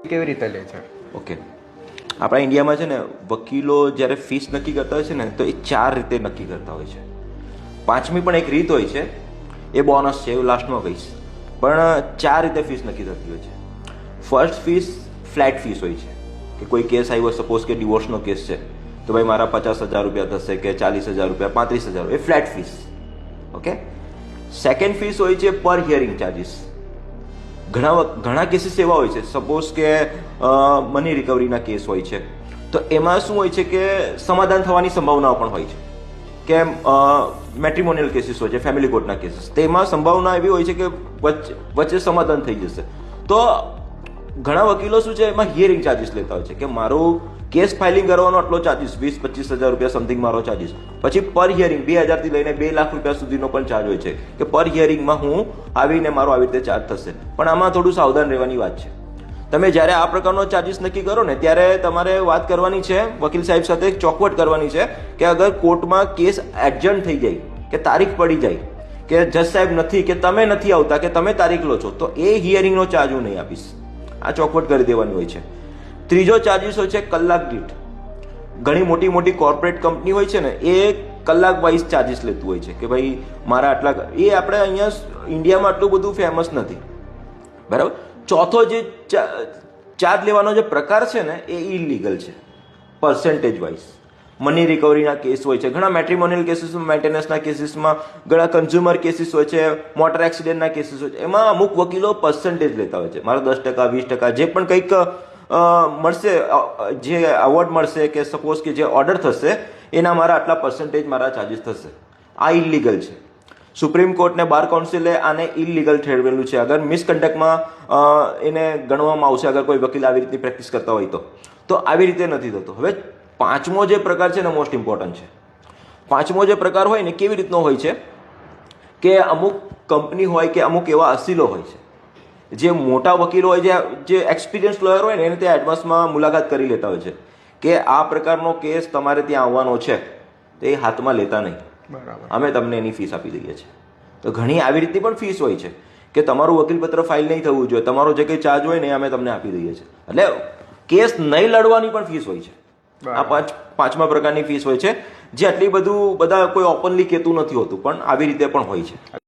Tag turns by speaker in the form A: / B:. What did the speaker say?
A: કેવી રીતે લે છે?
B: ઓકે, આપણા ઇન્ડિયામાં છે ને વકીલો જ્યારે ફીસ નક્કી કરતા હોય છે ને તો એ 4 રીતે નક્કી કરતા હોય છે. પાંચમી પણ એક રીત હોય છે, એ બોનસ છે, એવું લાસ્ટમાં કહીશ. પણ 4 રીતે ફીસ નક્કી થતી હોય છે. ફર્સ્ટ ફીસ ફ્લેટ ફીસ હોય છે કે કોઈ કેસ આવ્યો, સપોઝ કે ડિવોર્સનો કેસ છે તો ભાઈ મારા 50,000 રૂપિયા થશે કે 40,000 રૂપિયા, 35,000, એ flat fees. Okay. Second fees હોય છે પર હિયરિંગ ચાર્જિસ. ઘણા કેસીસ એવા હોય છે, સપોઝ કે મની રિકવરીના કેસ હોય છે તો એમાં શું હોય છે કે સમાધાન થવાની સંભાવનાઓ પણ હોય છે, કે મેટ્રિમોનિયલ કેસીસ હોય છે, ફેમિલી કોર્ટના કેસીસ, તેમાં સંભાવના એવી હોય છે કે વચ્ચે સમાધાન થઈ જશે. તો ઘણા વકીલો શું છે એમાં હિયરિંગ ચાર્જિસ લેતા હોય છે કે મારું કેસ ફાઇલિંગ કરવાનો આટલો ચાર્જિસ, 20-25,000 રૂપિયા સમથિંગ મારો ચાર્જિસ. પછી પર હિયરિંગ 2,000 થી લઈને 2 લાખ રૂપિયા સુધીનો પણ ચાર્જ હોય છે કે પર હિયરિંગમાં હું આવીને મારો આવી રીતે ચાર્જ થશે. પણ આમાં થોડું સાવધાન રહેવાની વાત છે. તમે જ્યારે આ પ્રકારનો ચાર્જિસ નક્કી કરો ને ત્યારે તમારે વાત કરવાની છે વકીલ સાહેબ સાથે, ચોખવટ કરવાની છે કે અગર કોર્ટમાં કેસ એડજન્ટ થઈ જાય કે તારીખ પડી જાય કે જજ સાહેબ નથી કે તમે નથી આવતા કે તમે તારીખ લો છો તો એ હિયરિંગનો ચાર્જ હું નહીં આપીશ. આ ચોખવટ કરી દેવાની હોય છે. ત્રીજો ચાર્જિસ હોય છે કલાક દીઠ. ઘણી મોટી મોટી કોર્પોરેટ કંપની હોય છે ને એ કલાક વાઇઝ ચાર્જિસ લેતું હોય છે કે ભાઈ મારા આટલા, એ આપણે અહીંયા ઇન્ડિયામાં આટલું બધું ફેમસ નથી, બરાબર. ચોથો જે ચાર્જ લેવાનો જે પ્રકાર છે ને એ ઇલીગલ છે, પર્સન્ટેજ વાઇઝ. મની રિકવરીના કેસ હોય છે, ઘણા મેટ્રિમોનિયલ કેસીસમાં, મેન્ટેનન્સના કેસીસમાં, ઘણા કન્ઝ્યુમર કેસીસ હોય છે, મોટર એક્સિડન્ટના કેસીસ હોય છે. એમાં અમુક વકીલો પર્સન્ટેજ લેતા હોય છે, મારા 10%, 20%, જે પણ કંઈક મળશે, જે અવોર્ડ મળશે કે સપોઝ કે જે ઓર્ડર થશે એના મારા આટલા પર્સન્ટેજ મારા ચાર્જિસ થશે. આ ઇલીગલ છે. સુપ્રીમ કોર્ટ ને બાર કાઉન્સિલે આને ઇલીગલ ઠેરવેલું છે. અગર મિસકન્ડક્ટમાં એને ગણવામાં આવશે, અગર કોઈ વકીલ આવી રીતની પ્રેક્ટિસ કરતા હોય તો આવી રીતે નથી થતું. હવે પાંચમો જે પ્રકાર છે ને મોસ્ટ ઇમ્પોર્ટન્ટ છે. પાંચમો જે પ્રકાર હોય ને કેવી રીતનો હોય છે કે અમુક કંપની હોય કે અમુક એવા અસીલો હોય છે જે મોટા વકીલો હોય, જે એક્સપિરિયન્સ લોયર હોય ને એને ત્યાં એડવાન્સમાં મુલાકાત કરી લેતા હોય છે કે આ પ્રકારનો કેસ તમારે ત્યાં આવવાનો છે તો એ હાથમાં લેતા નહીં, અમે તમને એની ફીસ આપી દઈએ છીએ. તો ઘણી આવી રીતની પણ ફીસ હોય છે કે તમારું વકીલપત્ર ફાઇલ નહીં થવું જોઈએ, તમારો જે કંઈ ચાર્જ હોય ને અમે તમને આપી દઈએ છીએ. એટલે કેસ નહીં લડવાની પણ ફીસ હોય છે. આ પાંચમા પ્રકારની ફીસ હોય છે જે આટલી બધા કોઈ ઓપનલી કહેતું નથી હોતું, પણ આવી રીતે પણ હોય છે.